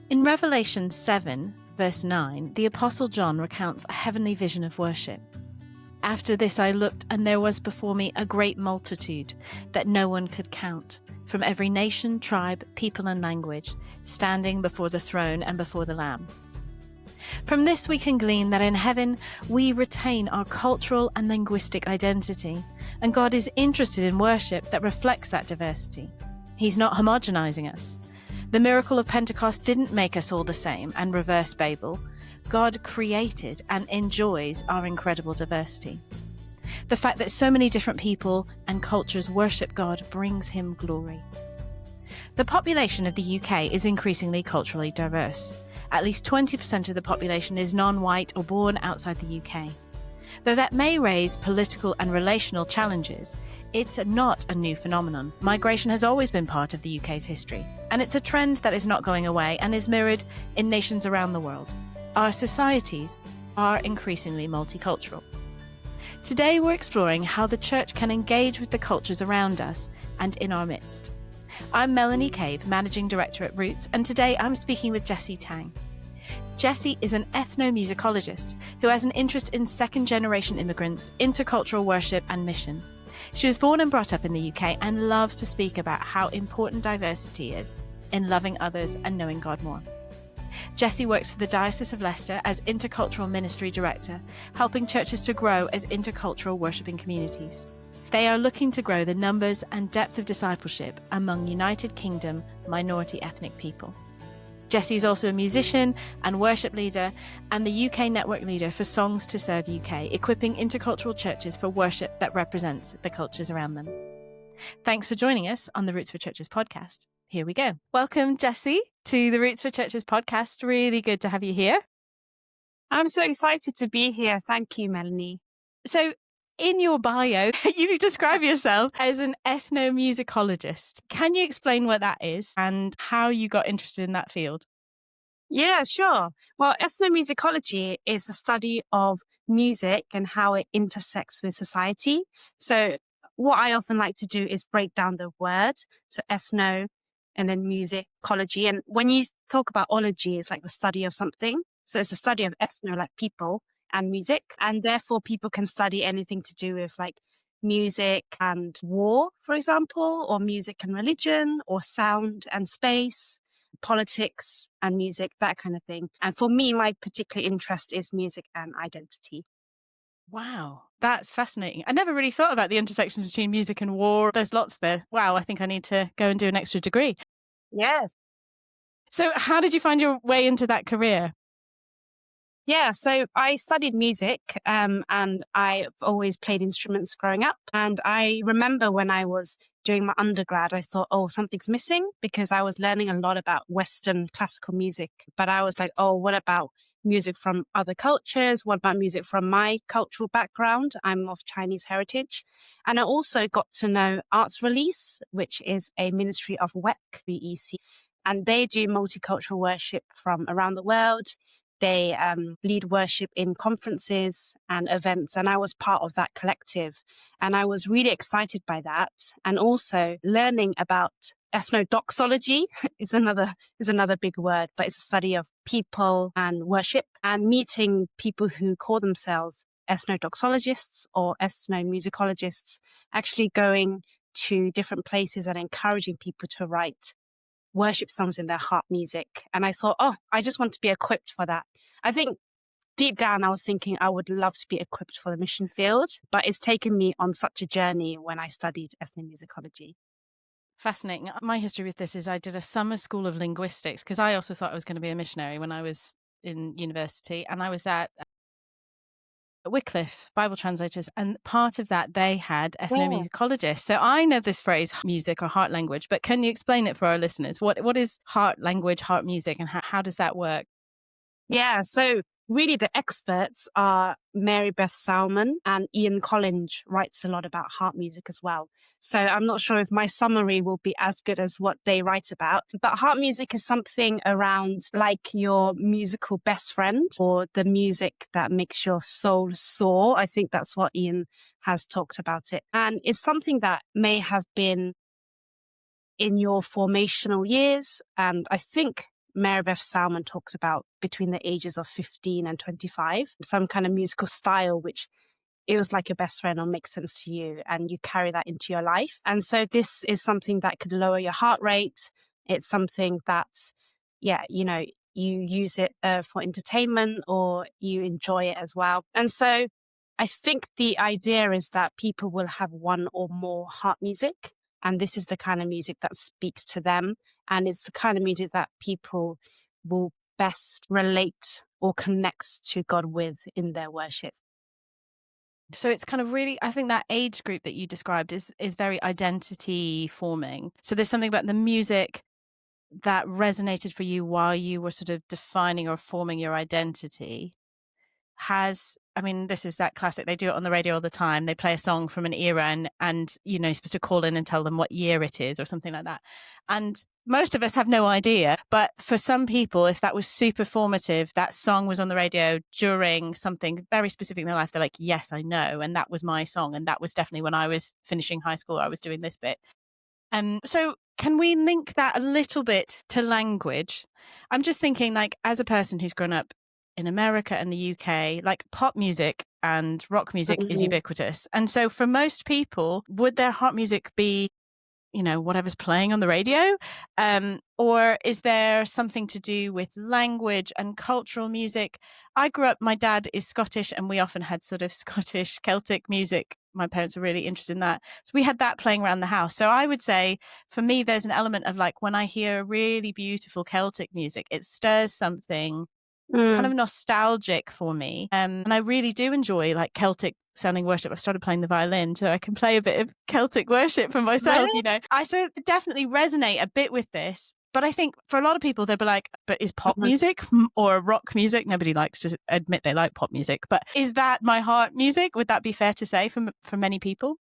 In Revelation 7, verse 9, the Apostle John recounts a heavenly vision of worship. After this I looked, and there was before me a great multitude that no one could count, from every nation, tribe, people and language, standing before the throne and before the Lamb. From this we can glean that in heaven we retain our cultural and linguistic identity, and God is interested in worship that reflects that diversity. He's not homogenizing us. The miracle of Pentecost didn't make us all the same and reverse Babel. God created and enjoys our incredible diversity. The fact that so many different people and cultures worship God brings him glory. The population of the UK is increasingly culturally diverse. At least 20% of the population is non-white or born outside the UK. Though that may raise political and relational challenges, it's not a new phenomenon. Migration has always been part of the UK's history, and it's a trend that is not going away and is mirrored in nations around the world. Our societies are increasingly multicultural. Today we're exploring how the church can engage with the cultures around us and in our midst. I'm Melanie Cave, Managing Director at Roots, and today I'm speaking with Jessie Tang. Jessie is an ethnomusicologist who has an interest in second-generation immigrants, intercultural worship and mission. She was born and brought up in the UK and loves to speak about how important diversity is in loving others and knowing God more. Jessie works for the Diocese of Leicester as Intercultural Ministry Director, helping churches to grow as intercultural worshipping communities. They are looking to grow the numbers and depth of discipleship among United Kingdom minority ethnic people. Jessie is also a musician and worship leader and the UK network leader for Songs to Serve UK, equipping intercultural churches for worship that represents the cultures around them. Thanks for joining us on the Roots for Churches podcast. Here we go. Welcome, Jessie, to the Roots for Churches podcast. Really good to have you here. I'm so excited to be here. Thank you, Melanie. So in your bio, you describe yourself as an ethnomusicologist. Can you explain what that is and how you got interested in that field? Yeah, sure. Well, ethnomusicology is the study of music and how it intersects with society. So what I often like to do is break down the word, so ethno and then musicology. And when you talk about ology, it's like the study of something. So it's the study of ethno, like people, and music. And therefore people can study anything to do with like music and war, for example, or music and religion, or sound and space, politics and music, that kind of thing. And for me, my particular interest is music and identity. Wow, that's fascinating. I never really thought about the intersections between music and war. There's lots there. Wow, I think I need to go and do an extra degree. Yes. So how did you find your way into that career? Yeah, so I studied music and I've always played instruments growing up. And I remember when I was doing my undergrad, I thought, oh, something's missing because I was learning a lot about Western classical music. But I was like, oh, what about music from other cultures? What about music from my cultural background? I'm of Chinese heritage. And I also got to know Arts Release, which is a ministry of WEC, and they do multicultural worship from around the world. They lead worship in conferences and events, and I was part of that collective. And I was really excited by that. And also learning about ethnodoxology is another big word, but it's a study of people and worship, and meeting people who call themselves ethnodoxologists or ethnomusicologists, actually going to different places and encouraging people to write worship songs in their heart music. And I thought, oh, I just want to be equipped for that. I think deep down, I was thinking I would love to be equipped for the mission field, but it's taken me on such a journey when I studied ethnomusicology. Fascinating. My history with this is I did a summer school of linguistics because I also thought I was going to be a missionary when I was in university. And I was at Wycliffe Bible translators, and part of that they had ethnomusicologists. So I know this phrase music or heart language, but can you explain it for our listeners? What is heart language, heart music, and how does that work? Yeah, so really the experts are Mary Beth Salmon, and Ian Collins writes a lot about heart music as well. So I'm not sure if my summary will be as good as what they write about, but heart music is something around like your musical best friend, or the music that makes your soul soar. I think that's what Ian has talked about it. And it's something that may have been in your formational years. And I think Mary Beth Salmon talks about between the ages of 15 and 25, some kind of musical style which it was like your best friend or makes sense to you, and you carry that into your life. And so this is something that could lower your heart rate. It's something that's, you use it for entertainment or you enjoy it as well. And so I think the idea is that people will have one or more heart music, and this is the kind of music that speaks to them. And it's the kind of music that people will best relate or connect to God with in their worship. So it's kind of really, I think that age group that you described is very identity forming. So there's something about the music that resonated for you while you were sort of defining or forming your identity. This is that classic. They do it on the radio all the time. They play a song from an era and you're supposed to call in and tell them what year it is or something like that. And most of us have no idea. But for some people, if that was super formative, that song was on the radio during something very specific in their life, they're like, yes, I know. And that was my song. And that was definitely when I was finishing high school, I was doing this bit. So can we link that a little bit to language? I'm just thinking, like, as a person who's grown up in America and the UK, like pop music and rock music is ubiquitous. And so for most people, would their heart music be, whatever's playing on the radio? Or is there something to do with language and cultural music? I grew up, my dad is Scottish, and we often had sort of Scottish Celtic music. My parents were really interested in that. So we had that playing around the house. So I would say for me, there's an element of like when I hear really beautiful Celtic music, it stirs something kind of nostalgic for me. And I really do enjoy like Celtic sounding worship. I've started playing the violin so I can play a bit of Celtic worship for myself, Really? I so definitely resonate a bit with this. But I think for a lot of people, they'll be like, but is pop music or rock music? Nobody likes to admit they like pop music. But is that my heart music? Would that be fair to say for many people?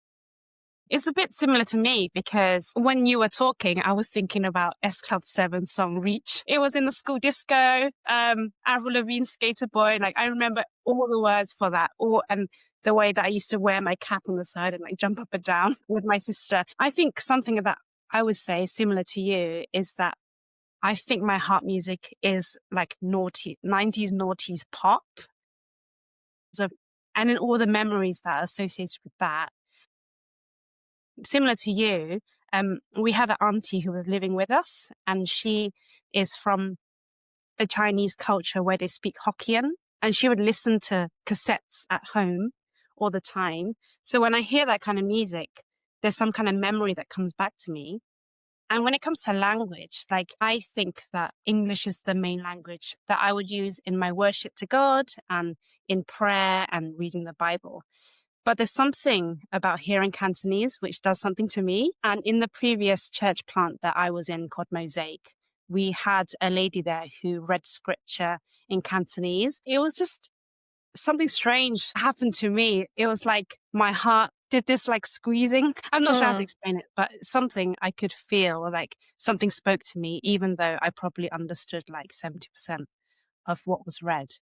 It's a bit similar to me because when you were talking, I was thinking about S Club 7's song Reach. It was in the school disco, Avril Lavigne's Skater Boy. Like I remember all the words for that, and the way that I used to wear my cap on the side and like jump up and down with my sister. I think something that I would say similar to you is that I think my heart music is like 90s noughties pop. So, and in all the memories that are associated with that. Similar to you, we had an auntie who was living with us, and she is from a Chinese culture where they speak Hokkien, and she would listen to cassettes at home all the time. So when I hear that kind of music, there's some kind of memory that comes back to me. And when it comes to language, like I think that English is the main language that I would use in my worship to God and in prayer and reading the Bible. But there's something about hearing Cantonese which does something to me. And in the previous church plant that I was in called Mosaic, we had a lady there who read scripture in Cantonese. It was just something strange happened to me. It was like my heart did this like squeezing. I'm not sure how to explain it, but something I could feel, like something spoke to me, even though I probably understood like 70% of what was read.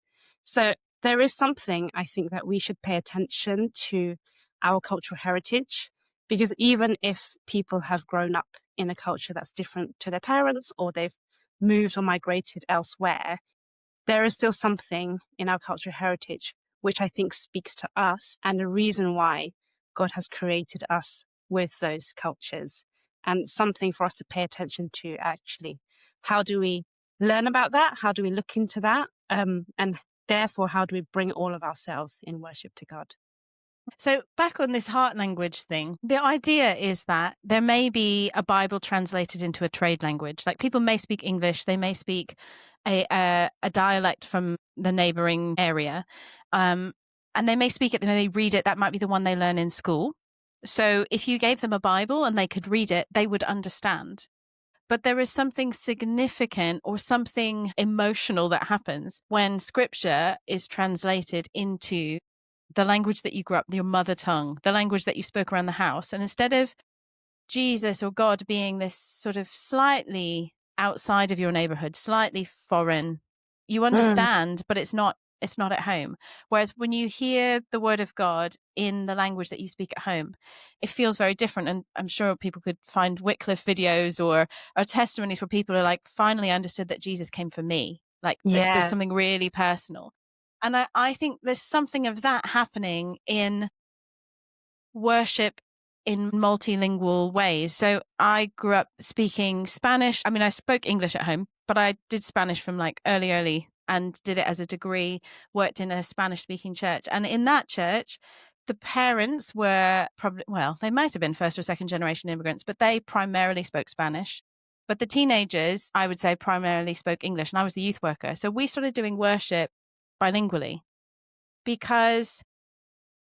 So there is something I think that we should pay attention to our cultural heritage, because even if people have grown up in a culture that's different to their parents or they've moved or migrated elsewhere, there is still something in our cultural heritage which I think speaks to us and the reason why God has created us with those cultures, and something for us to pay attention to actually. How do we learn about that? How do we look into that? And therefore, how do we bring all of ourselves in worship to God? So back on this heart language thing, the idea is that there may be a Bible translated into a trade language. Like people may speak English, they may speak a dialect from the neighboring area, and they may speak it, they may read it. That might be the one they learn in school. So if you gave them a Bible and they could read it, they would understand. But there is something significant or something emotional that happens when scripture is translated into the language that you grew up, your mother tongue, the language that you spoke around the house. And instead of Jesus or God being this sort of slightly outside of your neighborhood, slightly foreign, you understand, but it's not it's not at home. Whereas when you hear the word of God in the language that you speak at home, it feels very different. And I'm sure people could find Wycliffe videos or testimonies where people are like, finally understood that Jesus came for me. Like there's Yes. something really personal. And I think there's something of that happening in worship in multilingual ways. So I grew up speaking Spanish. I mean, I spoke English at home, but I did Spanish from like early and did it as a degree, worked in a Spanish speaking church. And in that church, the parents were probably, well, they might have been first or second generation immigrants, but they primarily spoke Spanish. But the teenagers, I would say, primarily spoke English. And I was the youth worker. So we started doing worship bilingually because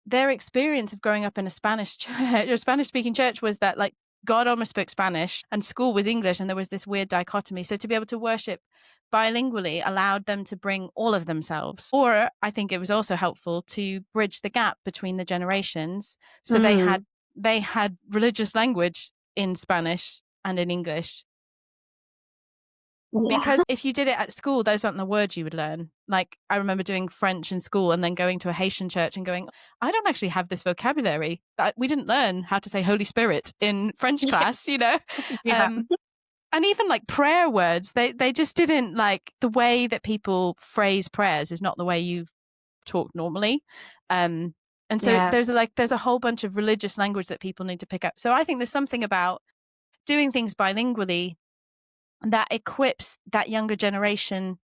their experience of growing up in a Spanish church, or Spanish speaking church, was that like God almost spoke Spanish and school was English, and there was this weird dichotomy. So to be able to worship bilingually allowed them to bring all of themselves. Or I think it was also helpful to bridge the gap between the generations. So they had religious language in Spanish and in English. Because if you did it at school, those aren't the words you would learn. Like I remember doing French in school and then going to a Haitian church and going, I don't actually have this vocabulary. We didn't learn how to say Holy Spirit in French class, you know? And even like prayer words, they just didn't, like, the way that people phrase prayers is not the way you talk normally. And so there's a whole bunch of religious language that people need to pick up. So I think there's something about doing things bilingually that equips that younger generation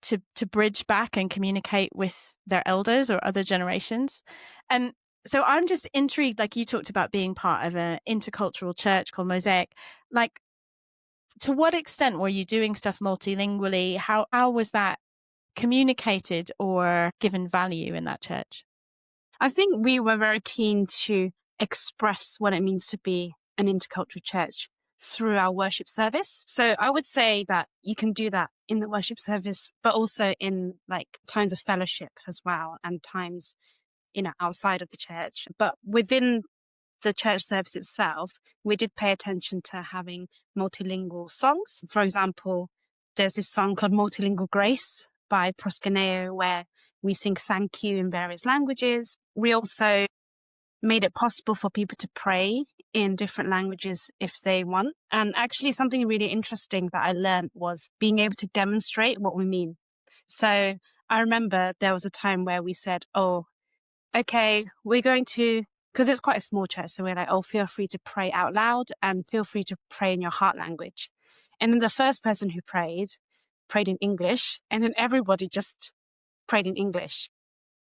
to bridge back and communicate with their elders or other generations. And so I'm just intrigued, like you talked about being part of an intercultural church called Mosaic. Like, to what extent were you doing stuff multilingually? How was that communicated or given value in that church? I think we were very keen to express what it means to be an intercultural church through our worship service. So I would say that you can do that in the worship service, but also in like times of fellowship as well, and times, outside of the church. But within the church service itself, we did pay attention to having multilingual songs. For example, there's this song called Multilingual Grace by Proskeneo, where we sing thank you in various languages. We also made it possible for people to pray in different languages if they want. And actually something really interesting that I learned was being able to demonstrate what we mean. So I remember there was a time where we said, okay, we're going to, because it's quite a small church, so we're like, feel free to pray out loud and feel free to pray in your heart language. And then the first person who prayed in English, and then everybody just prayed in English.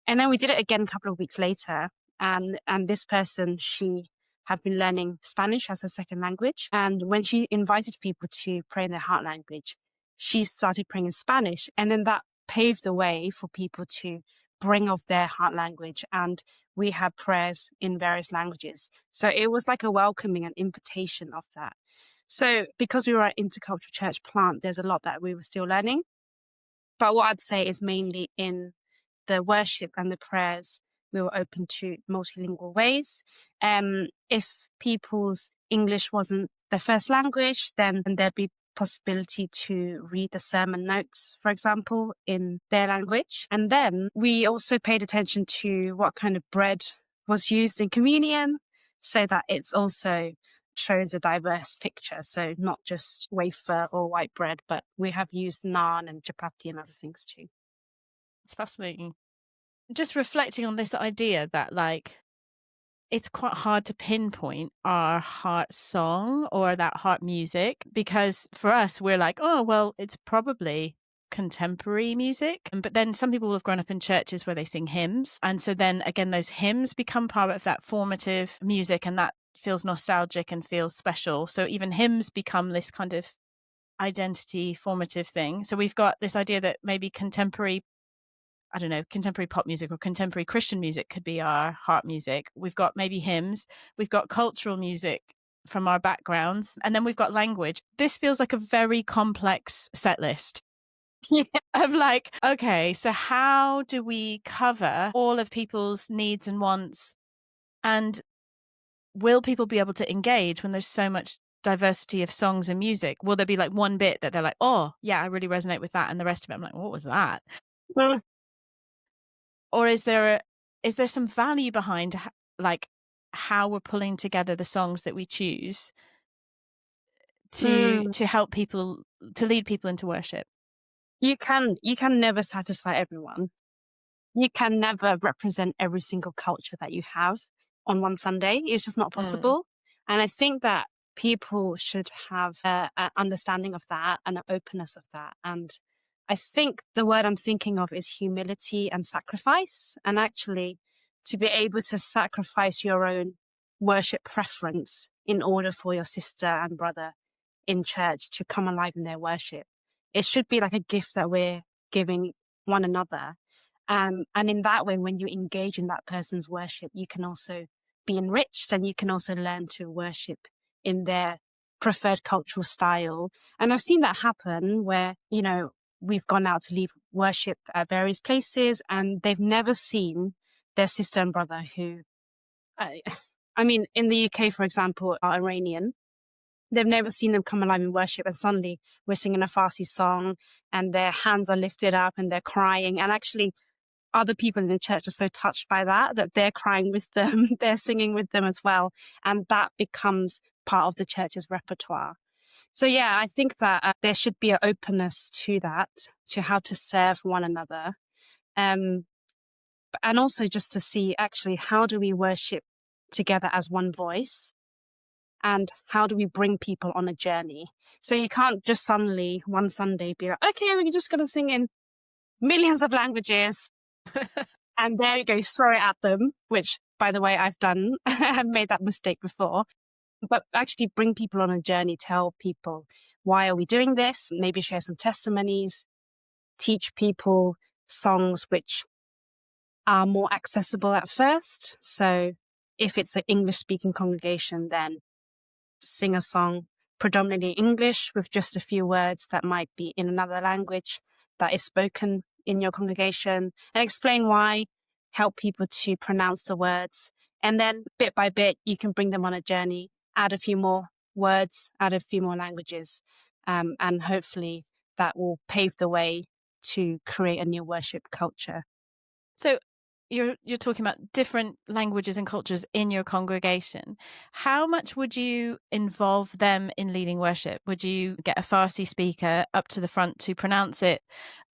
And then we did it again a couple of weeks later. And this person, she had been learning Spanish as her second language. And when she invited people to pray in their heart language, she started praying in Spanish. And then that paved the way for people to bring off their heart language. And we had prayers in various languages. So it was like a welcoming and invitation of that. So because we were an intercultural church plant, there's a lot that we were still learning. But what I'd say is mainly in the worship and the prayers, we were open to multilingual ways. If people's English wasn't their first language, then there'd be possibility to read the sermon notes, for example, in their language. And then we also paid attention to what kind of bread was used in communion, so that it's also shows a diverse picture. So not just wafer or white bread, but we have used naan and chapati and other things too. It's fascinating. Just reflecting on this idea that, like, it's quite hard to pinpoint our heart song or that heart music, because for us, we're like, it's probably contemporary music. But then some people will have grown up in churches where they sing hymns. And so then again, those hymns become part of that formative music, and that feels nostalgic and feels special. So even hymns become this kind of identity formative thing. So we've got this idea that maybe contemporary pop music or contemporary Christian music could be our heart music. We've got maybe hymns. We've got cultural music from our backgrounds. And then we've got language. This feels like a very complex set list. Yeah. Of like, okay, so how do we cover all of people's needs and wants? And will people be able to engage when there's so much diversity of songs and music? Will there be like one bit that they're like, oh, yeah, I really resonate with that, and the rest of it, I'm like, what was that? Well, or is there some value behind like how we're pulling together the songs that we choose to help people, to lead people into worship? You can never satisfy everyone. You can never represent every single culture that you have on one Sunday. It's just not possible. And I think that people should have an understanding of that and an openness of that. And I think the word I'm thinking of is humility and sacrifice. And actually, to be able to sacrifice your own worship preference in order for your sister and brother in church to come alive in their worship. It should be like a gift that we're giving one another. And in that way, when you engage in that person's worship, you can also be enriched and you can also learn to worship in their preferred cultural style. And I've seen that happen where, we've gone out to lead worship at various places and they've never seen their sister and brother who, I mean, in the UK, for example, are Iranian. They've never seen them come alive in worship, and suddenly we're singing a Farsi song and their hands are lifted up and they're crying. And actually, other people in the church are so touched by that they're crying with them, they're singing with them as well. And that becomes part of the church's repertoire. So yeah, I think that there should be an openness to that, to how to serve one another. And also just to see actually how do we worship together as one voice? And how do we bring people on a journey? So you can't just suddenly one Sunday be like, okay, we're just going to sing in millions of languages. And there you go, throw it at them, which, by the way, I've done. I've made that mistake before. But actually bring people on a journey, tell people, why are we doing this? Maybe share some testimonies, teach people songs which are more accessible at first. So if it's an English-speaking congregation, then sing a song predominantly English with just a few words that might be in another language that is spoken in your congregation, and explain why, help people to pronounce the words. And then bit by bit, you can bring them on a journey, add a few more words, add a few more languages, and hopefully that will pave the way to create a new worship culture. So you're talking about different languages and cultures in your congregation. How much would you involve them in leading worship? Would you get a Farsi speaker up to the front to pronounce it?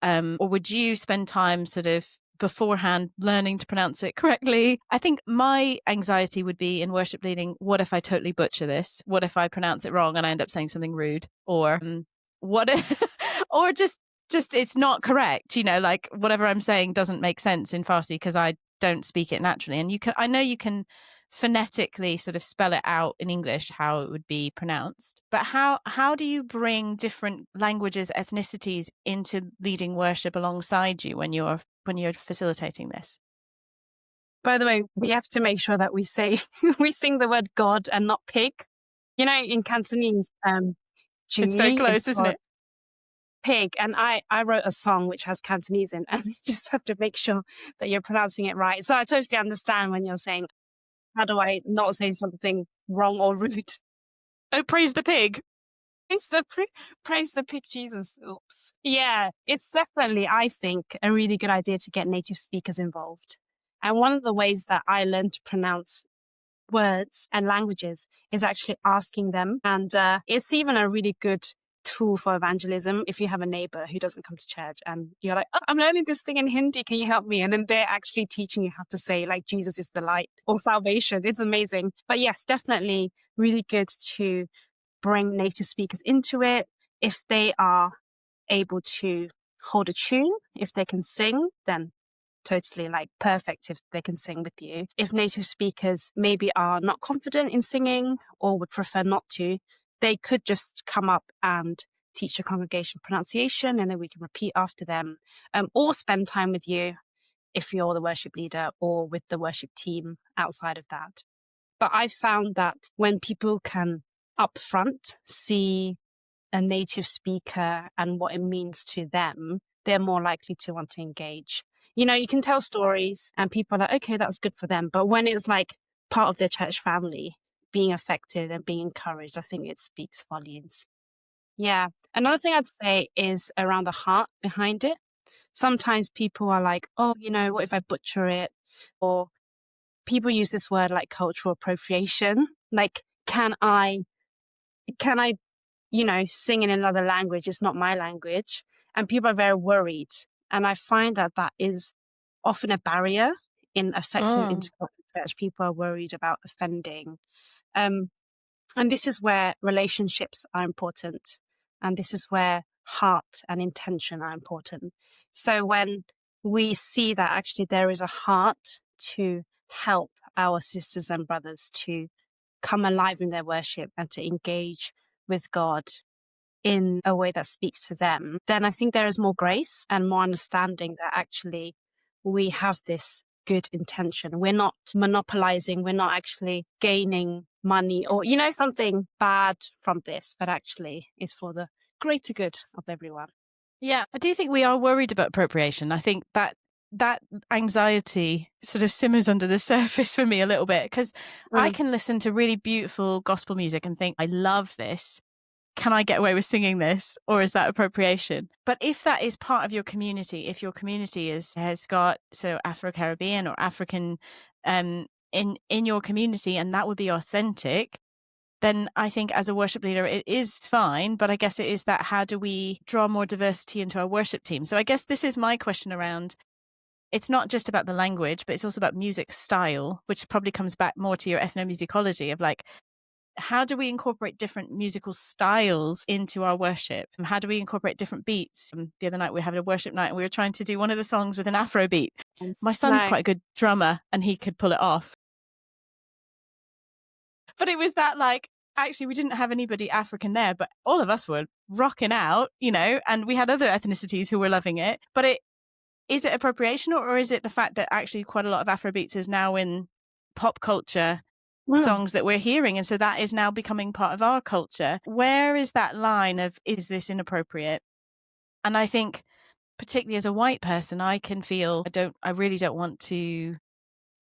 Or would you spend time sort of beforehand learning to pronounce it correctly? I think my anxiety would be in worship leading, what if I totally butcher this? What if I pronounce it wrong and I end up saying something rude? Or what if, or just it's not correct, like whatever I'm saying doesn't make sense in Farsi because I don't speak it naturally. And I know you can phonetically sort of spell it out in English how it would be pronounced, but how do you bring different languages, ethnicities into leading worship alongside you when you're facilitating this? By the way, we have to make sure that we say we sing the word God and not pig. In Cantonese, it's very close, isn't it? Pig. And I wrote a song which has Cantonese in, and you just have to make sure that you're pronouncing it right. So I totally understand when you're saying, how do I not say something wrong or rude? Oh, praise the pig. Praise the pig, Jesus. Oops. Yeah, it's definitely, I think, a really good idea to get native speakers involved. And one of the ways that I learned to pronounce words and languages is actually asking them. And it's even a really good tool for evangelism. If you have a neighbor who doesn't come to church and you're like, oh, I'm learning this thing in Hindi, can you help me? And then they're actually teaching you how to say like Jesus is the light or salvation. It's amazing. But yes, definitely really good to bring native speakers into it. If they are able to hold a tune, if they can sing, then totally like perfect if they can sing with you. If native speakers maybe are not confident in singing or would prefer not to, they could just come up and teach the congregation pronunciation and then we can repeat after them, or spend time with you if you're the worship leader or with the worship team outside of that. But I found that when people can upfront see a native speaker and what it means to them, they're more likely to want to engage. You can tell stories and people are like, okay, that's good for them. But when it's like part of their church family being affected and being encouraged, I think it speaks volumes. Yeah. Another thing I'd say is around the heart behind it. sometimes people are like, oh, what if I butcher it? Or people use this word like cultural appropriation. Like, can I, sing in another language? It's not my language. And people are very worried. And I find that that is often a barrier in effective intercultural church. People are worried about offending. And this is where relationships are important. And this is where heart and intention are important. So when we see that actually there is a heart to help our sisters and brothers to come alive in their worship and to engage with God in a way that speaks to them, then I think there is more grace and more understanding that actually we have this good intention. We're not monopolizing, we're not actually gaining money or, something bad from this, but actually it's for the greater good of everyone. Yeah, I do think we are worried about appropriation. I think that anxiety sort of simmers under the surface for me a little bit, because I can listen to really beautiful gospel music and think, I love this. Can I get away with singing this? Or is that appropriation? But if that is part of your community, if your community has got Afro-Caribbean or African in your community, and that would be authentic, then I think as a worship leader, it is fine. But I guess it is that, how do we draw more diversity into our worship team? So I guess this is my question around, it's not just about the language, but it's also about music style, which probably comes back more to your ethnomusicology of like, how do we incorporate different musical styles into our worship? And how do we incorporate different beats? The other night we had a worship night and we were trying to do one of the songs with an Afro beat. My son's quite a good drummer and he could pull it off. But it was that like, actually we didn't have anybody African there, but all of us were rocking out, and we had other ethnicities who were loving it. But is it appropriation, or is it the fact that actually quite a lot of Afrobeats is now in pop culture songs that we're hearing, and so that is now becoming part of our culture? Where is that line of, is this inappropriate? And I think particularly as a white person, I can feel I really don't want to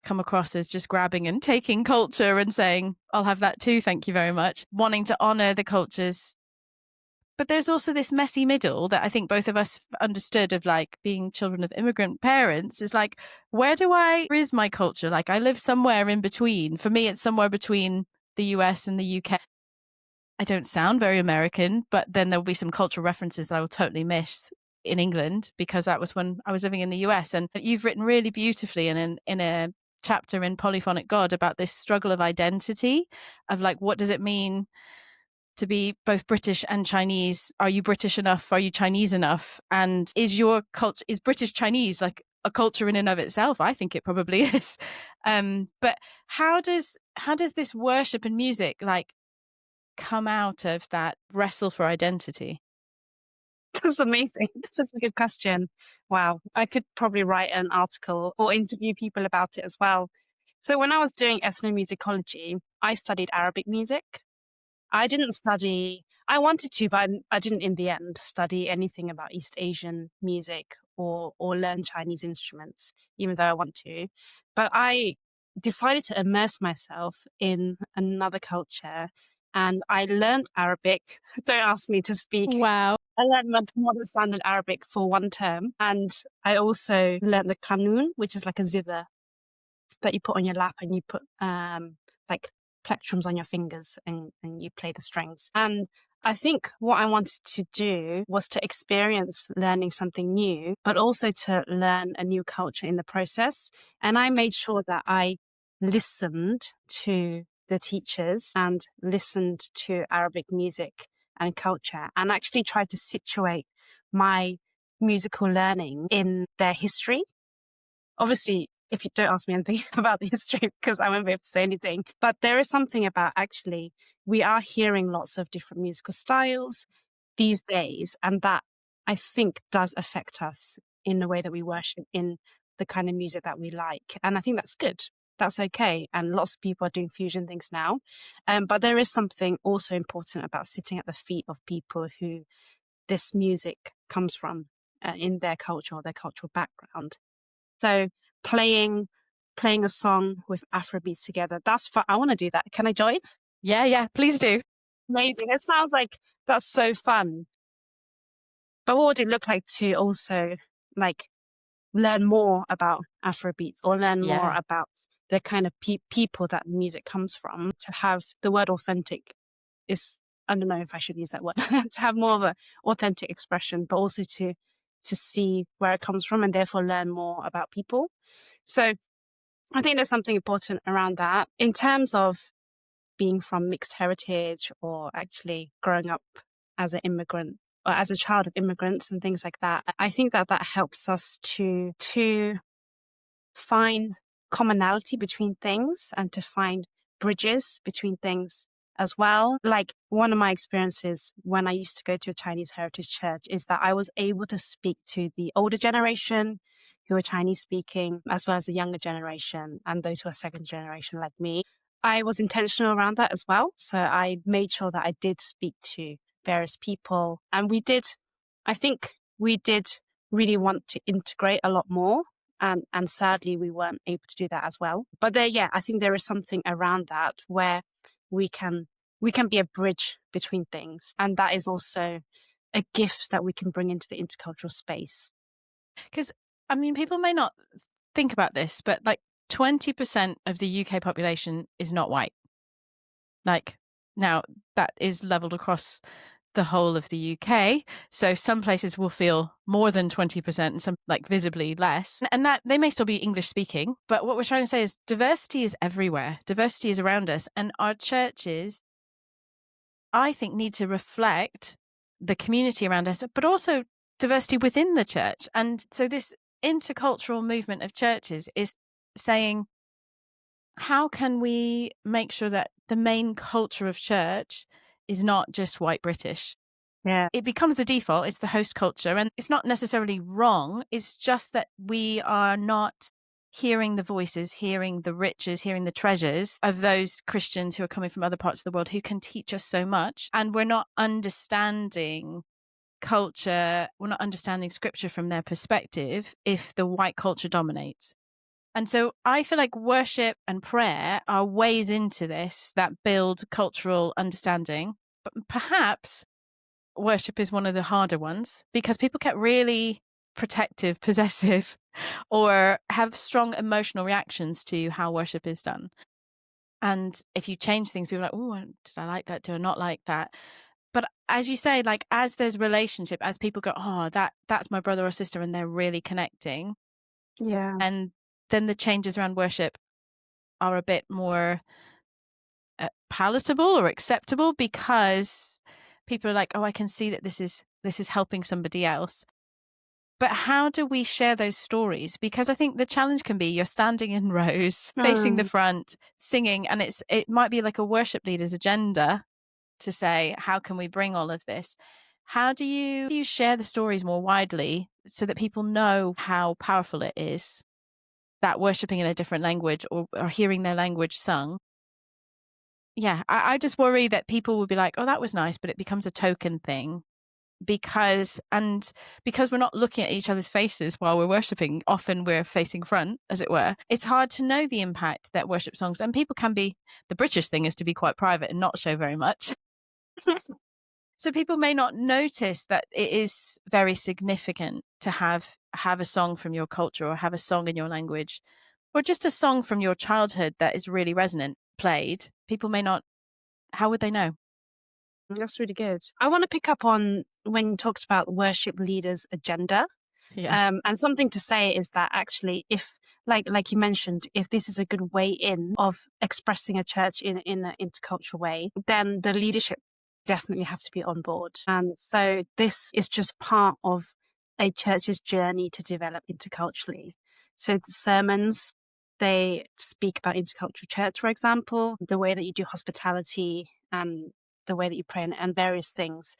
come across as just grabbing and taking culture and saying, I'll have that too, thank you very much, wanting to honor the cultures. But there's also this messy middle that I think both of us understood, of like being children of immigrant parents, is like, where is my culture? Like, I live somewhere in between. For me, it's somewhere between the US and the UK. I don't sound very American, but then there'll be some cultural references that I will totally miss in England, because that was when I was living in the US. And you've written really beautifully in a chapter in Polyphonic God about this struggle of identity, of like, what does it mean to be both British and Chinese? Are you British enough? Are you Chinese enough? And is your culture, is British Chinese like a culture in and of itself? I think it probably is. But how does this worship and music like come out of that wrestle for identity? That's amazing. That's such a good question. Wow. I could probably write an article or interview people about it as well. So when I was doing ethnomusicology, I studied Arabic music. I wanted to, but I didn't in the end study anything about East Asian music or learn Chinese instruments, even though I want to. But I decided to immerse myself in another culture, and I learned Arabic. Don't ask me to speak. Wow. I learned modern standard Arabic for one term, and I also learned the kanun, which is like a zither that you put on your lap, and you put like plectrums on your fingers, and you play the strings. And I think what I wanted to do was to experience learning something new, but also to learn a new culture in the process. And I made sure that I listened to the teachers and listened to Arabic music and culture, and actually tried to situate my musical learning in their history. Obviously, if you don't ask me anything about the history, because I won't be able to say anything, but there is something about, actually, we are hearing lots of different musical styles these days, and that I think does affect us in the way that we worship, in the kind of music that we like. And I think that's good. That's okay. And lots of people are doing fusion things now. But there is something also important about sitting at the feet of people who this music comes from in their culture or their cultural background. So playing a song with Afrobeats together, that's fun. I want to do that. Can I join? Yeah, please do. Amazing. It sounds like that's so fun. But what would it look like to also like learn more about Afrobeats or learn more Yeah. about the kind of people that music comes from. To have the word authentic is, I don't know if I should use that word, to have more of a authentic expression, but also to see where it comes from and therefore learn more about people. So I think there's something important around that. In terms of being from mixed heritage or actually growing up as an immigrant or as a child of immigrants and things like that, I think that that helps us to find commonality between things and to find bridges between things as well. Like one of my experiences when I used to go to a Chinese heritage church is that I was able to speak to the older generation who are Chinese speaking, as well as the younger generation and those who are second generation like me. I was intentional around that as well. So I made sure that I did speak to various people, and I think we did really want to integrate a lot more. And sadly, we weren't able to do that as well. But I think there is something around that where we can be a bridge between things. And that is also a gift that we can bring into the intercultural space. Because, I mean, people may not think about this, but like 20% of the UK population is not white. Like, now that is leveled across the whole of the UK. So some places will feel more than 20% and some like visibly less. And that they may still be English speaking. But what we're trying to say is diversity is everywhere. Diversity is around us. And our churches, I think, need to reflect the community around us, but also diversity within the church. And so this intercultural movement of churches is saying, how can we make sure that the main culture of church is not just white British? Yeah. It becomes the default, it's the host culture, and it's not necessarily wrong. It's just that we are not hearing the voices, hearing the riches, hearing the treasures of those Christians who are coming from other parts of the world who can teach us so much. And we're not understanding culture, we're not understanding scripture from their perspective if the white culture dominates. And so I feel like worship and prayer are ways into this that build cultural understanding. But perhaps worship is one of the harder ones because people get really protective, possessive, or have strong emotional reactions to how worship is done. And if you change things, people are like, oh, did I like that? Do I not like that? But as you say, like as there's relationship, as people go, oh, that's my brother or sister, and they're really connecting. Yeah. And then the changes around worship are a bit more palatable or acceptable because people are like, oh, I can see that this is helping somebody else. But how do we share those stories? Because I think the challenge can be you're standing in rows, facing the front, singing, and it might be like a worship leader's agenda to say, how can we bring all of this? How do you share the stories more widely so that people know how powerful it is that worshipping in a different language or hearing their language sung? Yeah, I just worry that people will be like, oh, that was nice, but it becomes a token thing because we're not looking at each other's faces while we're worshipping. Often we're facing front, as it were. It's hard to know the impact that worship songs, and people can be, the British thing is to be quite private and not show very much. So people may not notice that it is very significant to have a song from your culture or have a song in your language or just a song from your childhood that is really resonant played. People may not, how would they know? That's really good. I want to pick up on when you talked about worship leaders' agenda. Yeah. And something to say is that actually, if like you mentioned, if this is a good way in of expressing a church in an intercultural way, then the leadership definitely have to be on board. And so this is just part of a church's journey to develop interculturally. So the sermons, they speak about intercultural church, for example, the way that you do hospitality and the way that you pray and various things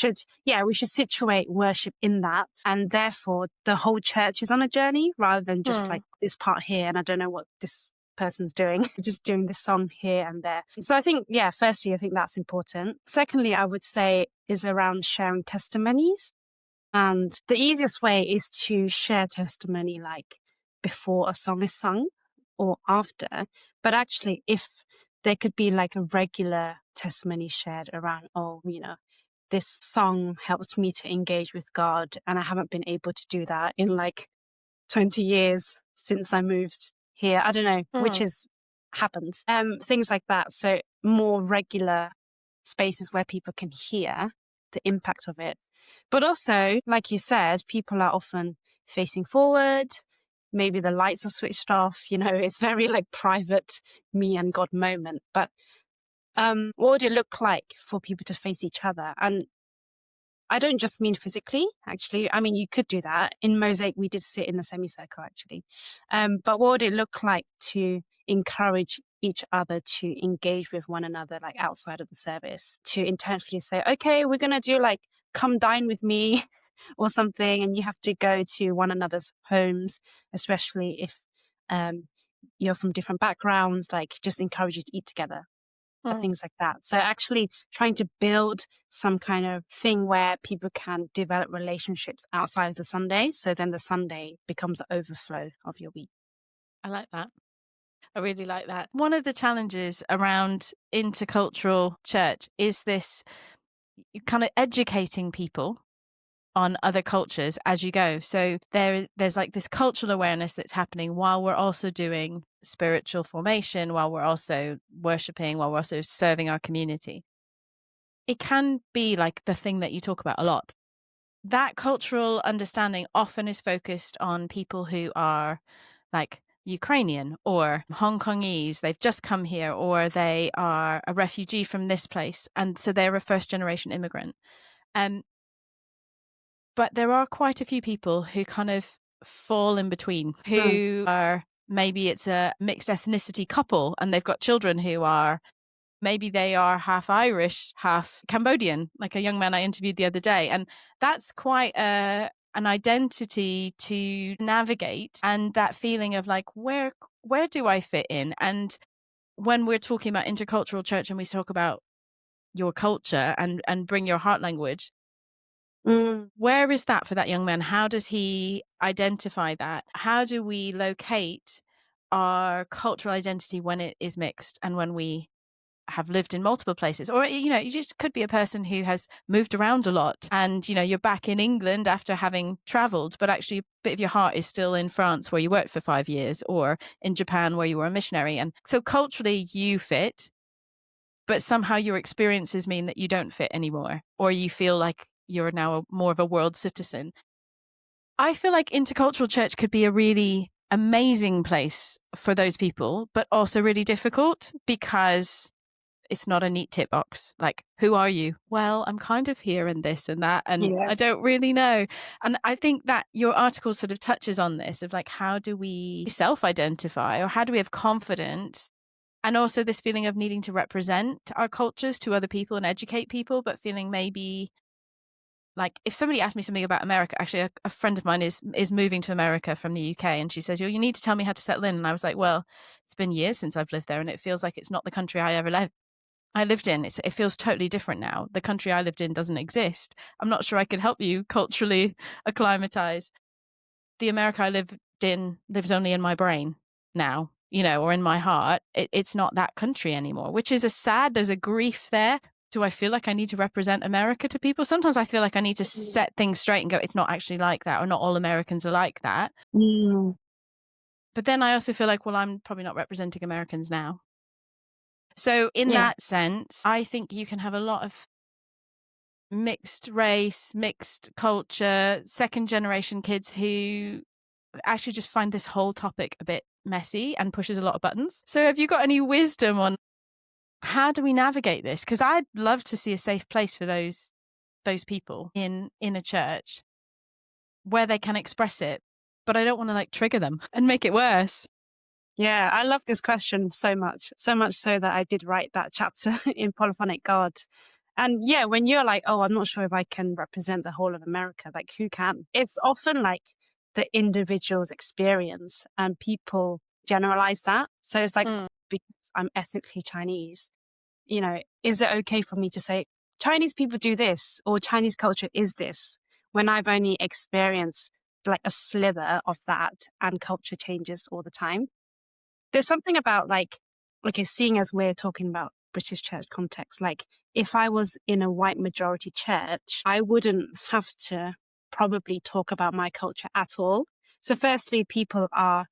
we should situate worship in that. And therefore the whole church is on a journey rather than just like this part here. And I don't know what this person's doing, just doing this song here and there. So I think, firstly, I think that's important. Secondly, I would say is around sharing testimonies. And the easiest way is to share testimony like before a song is sung or after. But actually, if there could be like a regular testimony shared around, this song helps me to engage with God, and I haven't been able to do that in like 20 years since I moved here. I don't know, which is happens. Things like that. So more regular spaces where people can hear the impact of it. But also, like you said, people are often facing forward. Maybe the lights are switched off. It's very like private me and God moment. But what would it look like for people to face each other? And I don't just mean physically, actually. I mean, you could do that. In Mosaic, we did sit in a semicircle, actually. But what would it look like to encourage each other to engage with one another, like outside of the service, to intentionally say, okay, we're going to do like, come dine with me or something. And you have to go to one another's homes, especially if you're from different backgrounds, like just encourage you to eat together. Things like that. So actually trying to build some kind of thing where people can develop relationships outside of the Sunday. So then the Sunday becomes an overflow of your week. I like that. I really like that. One of the challenges around intercultural church is this kind of educating people on other cultures as you go. So there's like this cultural awareness that's happening while we're also doing spiritual formation, while we're also worshiping, while we're also serving our community. It can be like the thing that you talk about a lot. That cultural understanding often is focused on people who are like Ukrainian or Hong Kongese. They've just come here, or they are a refugee from this place. And so they're a first generation immigrant. But there are quite a few people who kind of fall in between, who are, maybe it's a mixed ethnicity couple and they've got children who are, maybe they are half Irish, half Cambodian, like a young man I interviewed the other day. And that's quite an identity to navigate, and that feeling of like, where do I fit in? And when we're talking about intercultural church and we talk about your culture and bring your heart language, where is that for that young man? How does he identify that? How do we locate our cultural identity when it is mixed and when we have lived in multiple places? Or, you just could be a person who has moved around a lot and, you're back in England after having traveled, but actually a bit of your heart is still in France where you worked for 5 years, or in Japan where you were a missionary. And so culturally you fit, but somehow your experiences mean that you don't fit anymore, or you feel like you're now more of a world citizen. I feel like intercultural church could be a really amazing place for those people, but also really difficult because it's not a neat tick box. Like, who are you? Well, I'm kind of here and this and that, and I don't really know. And I think that your article sort of touches on this of like, how do we self-identify, or how do we have confidence? And also this feeling of needing to represent our cultures to other people and educate people, but feeling maybe like, if somebody asked me something about America, actually a friend of mine is moving to America from the UK, and she says, you need to tell me how to settle in. And I was like, well, it's been years since I've lived there, and it feels like it's not the country I ever lived in. It feels totally different now. The country I lived in doesn't exist. I'm not sure I could help you culturally acclimatize. The America I lived in lives only in my brain now, or in my heart. It's not that country anymore, which is there's a grief there. Do I feel like I need to represent America to people? Sometimes I feel like I need to set things straight and go, it's not actually like that, or not all Americans are like that. But then I also feel like, well, I'm probably not representing Americans now. So in that sense, I think you can have a lot of mixed race, mixed culture, second generation kids who actually just find this whole topic a bit messy and pushes a lot of buttons. So have you got any wisdom on how do we navigate this? Because I'd love to see a safe place for those people in a church where they can express it, but I don't want to like trigger them and make it worse. Yeah, I love this question so much so that I did write that chapter in Polyphonic God. And yeah, when you're like, oh, I'm not sure if I can represent the whole of America, like who can? It's often like the individual's experience, and people generalize that. So it's like, because I'm ethnically Chinese, is it okay for me to say Chinese people do this, or Chinese culture is this, when I've only experienced like a slither of that, and culture changes all the time? There's something about like, okay, seeing as we're talking about British church context, like if I was in a white majority church, I wouldn't have to probably talk about my culture at all. So firstly, people are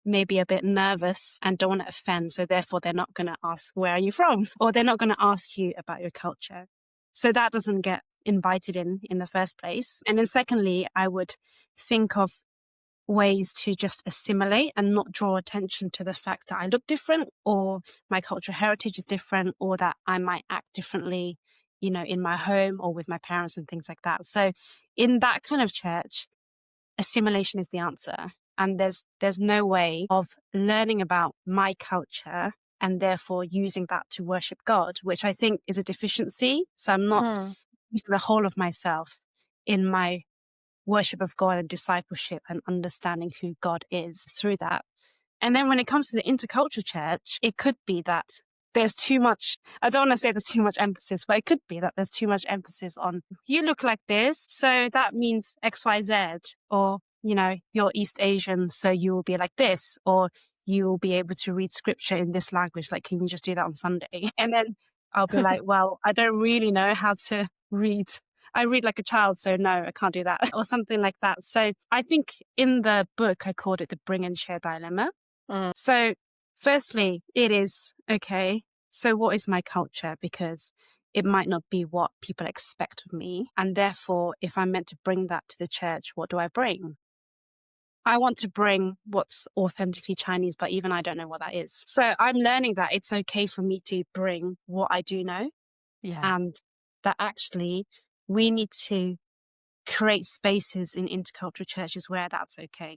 maybe a bit nervous and don't want to offend. So therefore, they're not going to ask, where are you from? Or they're not going to ask you about your culture. So that doesn't get invited in the first place. And then secondly, I would think of ways to just assimilate and not draw attention to the fact that I look different or my cultural heritage is different or that I might act differently, in my home or with my parents and things like that. So in that kind of church, assimilation is the answer. And there's no way of learning about my culture and therefore using that to worship God, which I think is a deficiency. So I'm not using the whole of myself in my worship of God and discipleship and understanding who God is through that. And then when it comes to the intercultural church, it could be that there's too much, I don't want to say there's too much emphasis, but it could be that there's too much emphasis on you look like this, so that means XYZ, or, you're East Asian, so you will be like this, or you will be able to read scripture in this language. Like, can you just do that on Sunday? And then I'll be like, well, I don't really know how to read. I read like a child, so no, I can't do that, or something like that. So I think in the book, I called it the bring and share dilemma. So firstly, it is, okay, so what is my culture? Because it might not be what people expect of me. And therefore, if I'm meant to bring that to the church, what do I bring? I want to bring what's authentically Chinese, but even I don't know what that is. So I'm learning that it's okay for me to bring what I do know. Yeah. And that actually we need to create spaces in intercultural churches where that's okay.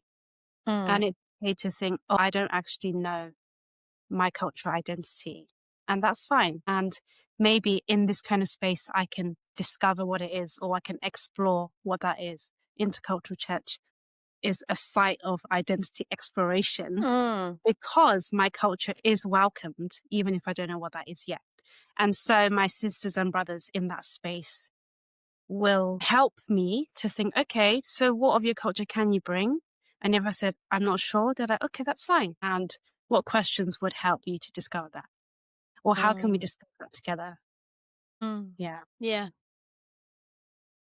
And it's okay to think, oh, I don't actually know my cultural identity. And that's fine. And maybe in this kind of space, I can discover what it is, or I can explore what that is. Intercultural church is a site of identity exploration because my culture is welcomed, even if I don't know what that is yet. And so my sisters and brothers in that space will help me to think, okay, so what of your culture can you bring? And if I said, I'm not sure, they're like, okay, that's fine. And what questions would help you to discover that? Or how can we discover that together? Yeah. Yeah.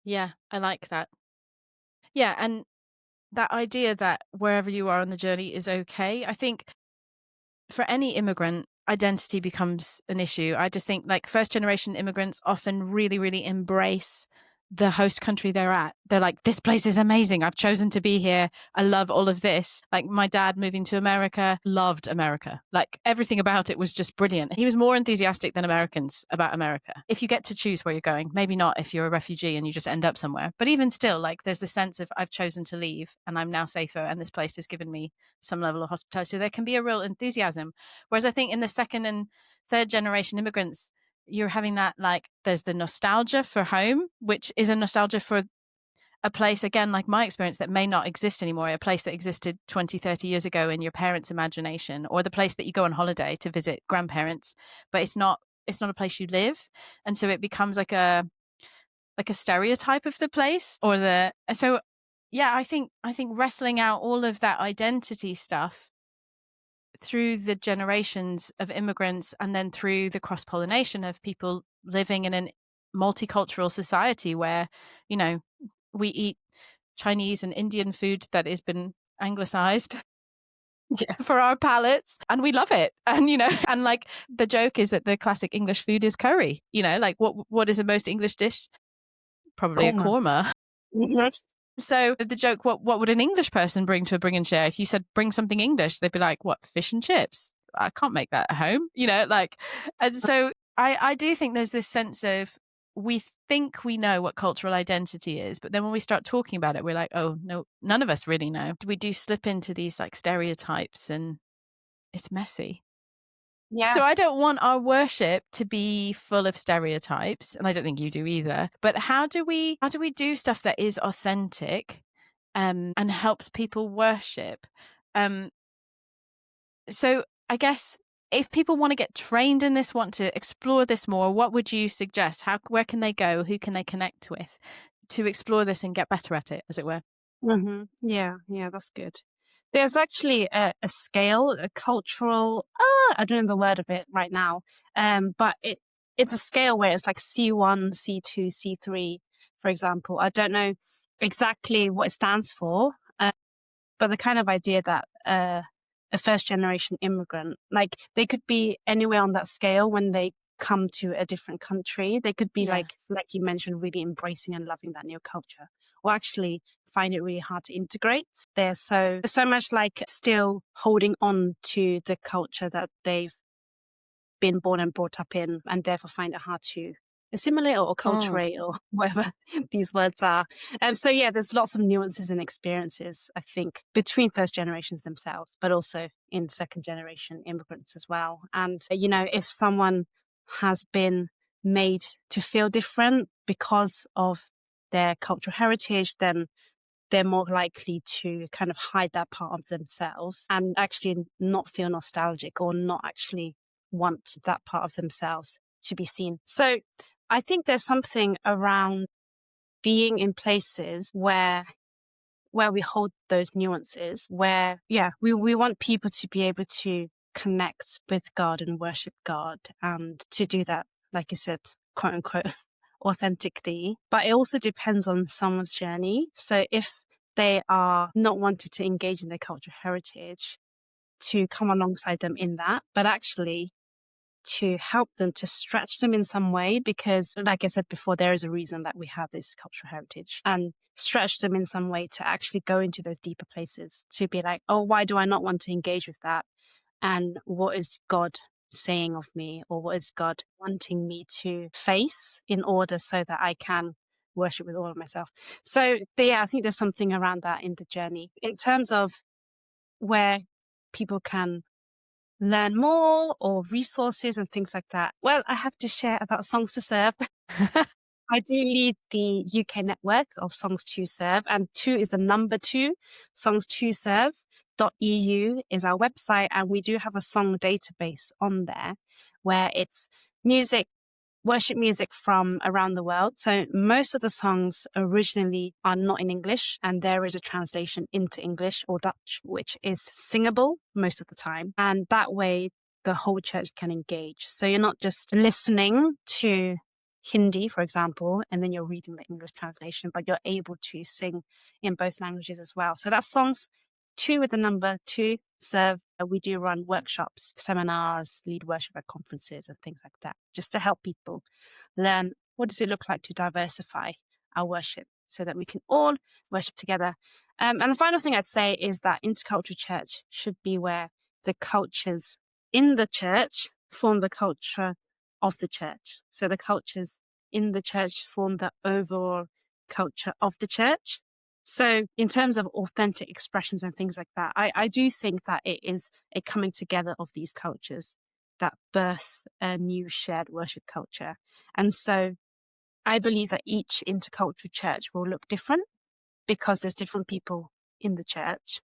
Yeah. I like that. Yeah. And that idea that wherever you are on the journey is okay. I think for any immigrant, identity becomes an issue. I just think like first generation immigrants often really, really embrace the host country they're at. They're like, this place is amazing. I've chosen to be here. I love all of this. Like my dad moving to America, loved America. Like everything about it was just brilliant. He was more enthusiastic than Americans about America. If you get to choose where you're going, maybe not if you're a refugee and you just end up somewhere. But even still, like there's a sense of I've chosen to leave and I'm now safer and this place has given me some level of hospitality. So there can be a real enthusiasm. Whereas I think in the second and third generation immigrants, you're having that, like, there's the nostalgia for home, which is a nostalgia for a place, again, like my experience, that may not exist anymore, a place that existed 20, 30 years ago in your parents' imagination, or the place that you go on holiday to visit grandparents, but it's not a place you live. And so it becomes like a stereotype of the place, so yeah, I think wrestling out all of that identity stuff through the generations of immigrants and then through the cross-pollination of people living in a multicultural society where, we eat Chinese and Indian food that has been anglicized for our palates and we love it. And, and like the joke is that the classic English food is curry, like what is the most English dish? Probably a korma. So the joke, what would an English person bring to a bring and share? If you said bring something English, they'd be like, what, fish and chips? I can't make that at home, and so I do think there's this sense of we think we know what cultural identity is, but then when we start talking about it, we're like, oh no, none of us really know. We do slip into these like stereotypes and it's messy. Yeah. So I don't want our worship to be full of stereotypes, and I don't think you do either. But how do we do stuff that is authentic, and helps people worship? So I guess if people want to get trained in this, want to explore this more, what would you suggest? Where can they go? Who can they connect with to explore this and get better at it, as it were? Yeah, that's good. There's actually a scale, a cultural, I don't know the word of it right now, but it's a scale where it's like C1, C2, C3, for example. I don't know exactly what it stands for, but the kind of idea that a first generation immigrant, like they could be anywhere on that scale when they come to a different country. They could be like you mentioned, really embracing and loving that new culture, or actually find it really hard to integrate. There's so much like still holding on to the culture that they've been born and brought up in, and therefore find it hard to assimilate or acculturate or whatever these words are. So yeah, there's lots of nuances and experiences, I think, between first generations themselves, but also in second generation immigrants as well. And, you know, if someone has been made to feel different because of their cultural heritage, then they're more likely to kind of hide that part of themselves and actually not feel nostalgic or not actually want that part of themselves to be seen. So I think there's something around being in places where we hold those nuances, where, we want people to be able to connect with God and worship God, and to do that, like you said, quote unquote, authentically. But it also depends on someone's journey. So if they are not wanting to engage in their cultural heritage, to come alongside them in that, but actually to help them, to stretch them in some way, because like I said before, there is a reason that we have this cultural heritage, and stretch them in some way to actually go into those deeper places, to be like, oh, why do I not want to engage with that? And what is God saying of me, or what is God wanting me to face in order so that I can worship with all of myself? So I think there's something around that in the journey. In terms of where people can learn more or resources and things like that, well, I have to share about Songs to Serve. I do lead the UK network of Songs to Serve, and 2 is the number 2. Songs2Serve.eu is our website, and we do have a song database on there where it's worship music from around the world. So most of the songs originally are not in English, and there is a translation into English or Dutch, which is singable most of the time. And that way the whole church can engage. So you're not just listening to Hindi, for example, and then you're reading the English translation, but you're able to sing in both languages as well. So that's Songs 2 with the number 2 Serve. We do run workshops, seminars, lead worship at conferences and things like that, just to help people learn what does it look like to diversify our worship so that we can all worship together. And the final thing I'd say is that intercultural church should be where the cultures in the church form the culture of the church. So the cultures in the church form the overall culture of the church. So in terms of authentic expressions and things like that, I do think that it is a coming together of these cultures that birth a new shared worship culture. And so I believe that each intercultural church will look different because there's different people in the church.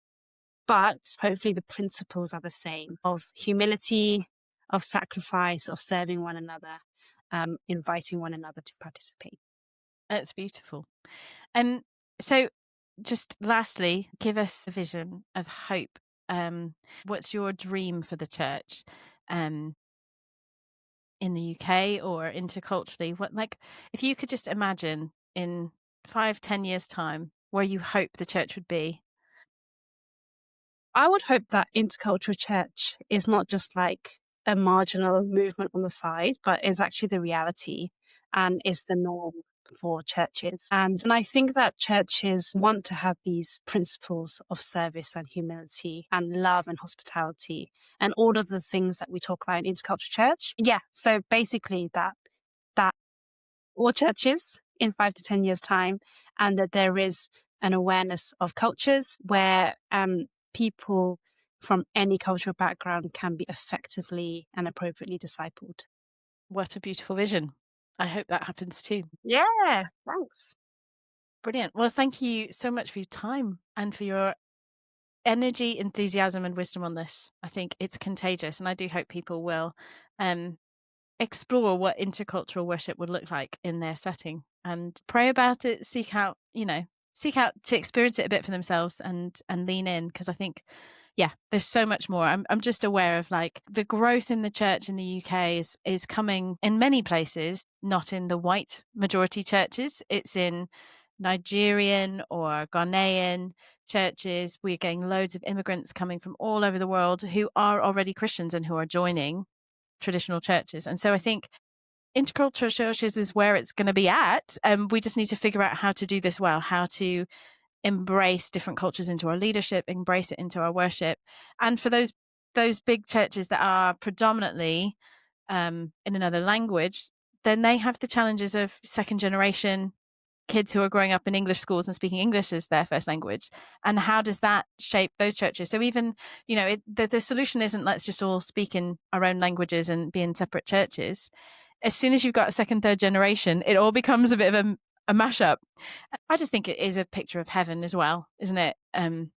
But hopefully the principles are the same, of humility, of sacrifice, of serving one another, inviting one another to participate. That's beautiful. So just lastly, give us a vision of hope. What's your dream for the church in the UK or interculturally? If you could just imagine in 5-10 years' time where you hope the church would be? I would hope that intercultural church is not just like a marginal movement on the side, but is actually the reality and is the norm for churches. And I think that churches want to have these principles of service and humility and love and hospitality and all of the things that we talk about in intercultural church. Yeah. So basically that all churches in 5 to 10 years' time, and that there is an awareness of cultures where people from any cultural background can be effectively and appropriately discipled. What a beautiful vision. I hope that happens too. Yeah, thanks. Brilliant. Well, thank you so much for your time and for your energy, enthusiasm and wisdom on this. I think it's contagious, and I do hope people will explore what intercultural worship would look like in their setting and pray about it, seek out to experience it a bit for themselves and lean in, because I think yeah, there's so much more. I'm just aware of like the growth in the church in the UK is coming in many places, not in the white majority churches. It's in Nigerian or Ghanaian churches. We're getting loads of immigrants coming from all over the world who are already Christians and who are joining traditional churches. And so I think intercultural churches is where it's going to be at. We just need to figure out how to do this well, how to embrace different cultures into our leadership, embrace it into our worship. And for those big churches that are predominantly in another language, then they have the challenges of second generation kids who are growing up in English schools and speaking English as their first language. And how does that shape those churches? So even, the solution isn't let's just all speak in our own languages and be in separate churches. As soon as you've got a second, third generation, it all becomes a bit of a mashup. I just think it is a picture of heaven as well, isn't it?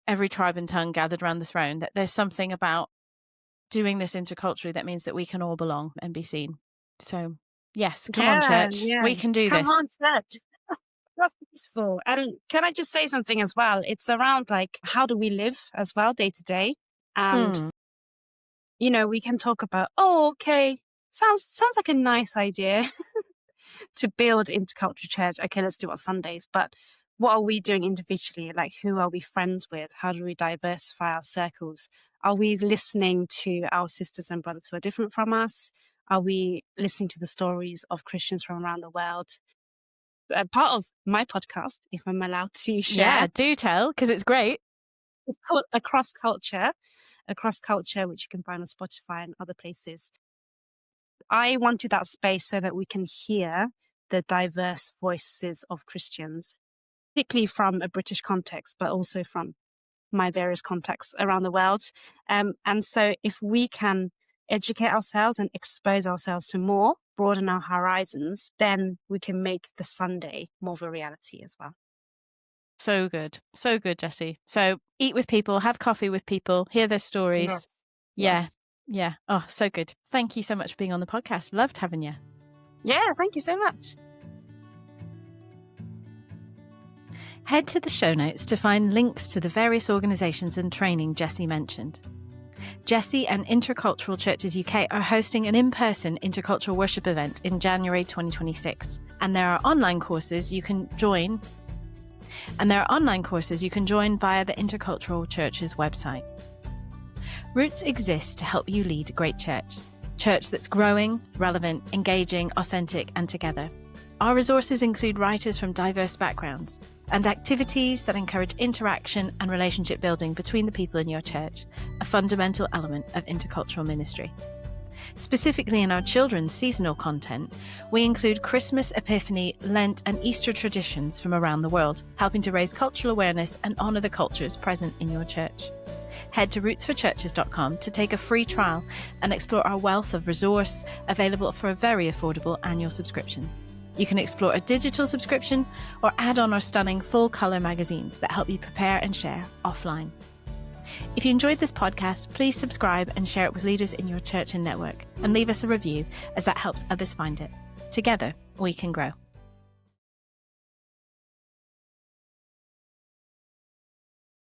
Every tribe and tongue gathered around the throne, that there's something about doing this interculturally that means that we can all belong and be seen. So yes, come on, church. Yeah. We can do Come this. on, church. That's peaceful. And can I just say something as well? It's around like, how do we live as well day to day? And, we can talk about, okay, sounds like a nice idea to build intercultural church. Okay, let's do it on Sundays. But what are we doing individually? Like, who are we friends with? How do we diversify our circles? Are we listening to our sisters and brothers who are different from us? Are we listening to the stories of Christians from around the world? Part of my podcast, if I'm allowed to share. Yeah, do tell, because it's great. It's called Across Culture, which you can find on Spotify and other places. I wanted that space so that we can hear the diverse voices of Christians, particularly from a British context, but also from my various contexts around the world. And so if we can educate ourselves and expose ourselves to more, broaden our horizons, then we can make the Sunday more of a reality as well. So good, Jessie. So eat with people, have coffee with people, hear their stories. Yes. Yeah. Oh, so good. Thank you so much for being on the podcast. Loved having you. Yeah, thank you so much. Head to the show notes to find links to the various organisations and training Jessie mentioned. Jessie and Intercultural Churches UK are hosting an in-person intercultural worship event in January 2026. And there are online courses you can join. via the Intercultural Church's website. Roots exists to help you lead a great church that's growing, relevant, engaging, authentic, and together. Our resources include writers from diverse backgrounds and activities that encourage interaction and relationship building between the people in your church, a fundamental element of intercultural ministry. Specifically in our children's seasonal content, we include Christmas, Epiphany, Lent, and Easter traditions from around the world, helping to raise cultural awareness and honour the cultures present in your church. Head to rootsforchurches.com to take a free trial and explore our wealth of resource available for a very affordable annual subscription. You can explore a digital subscription or add on our stunning full-colour magazines that help you prepare and share offline. If you enjoyed this podcast, please subscribe and share it with leaders in your church and network, and leave us a review as that helps others find it. Together, we can grow.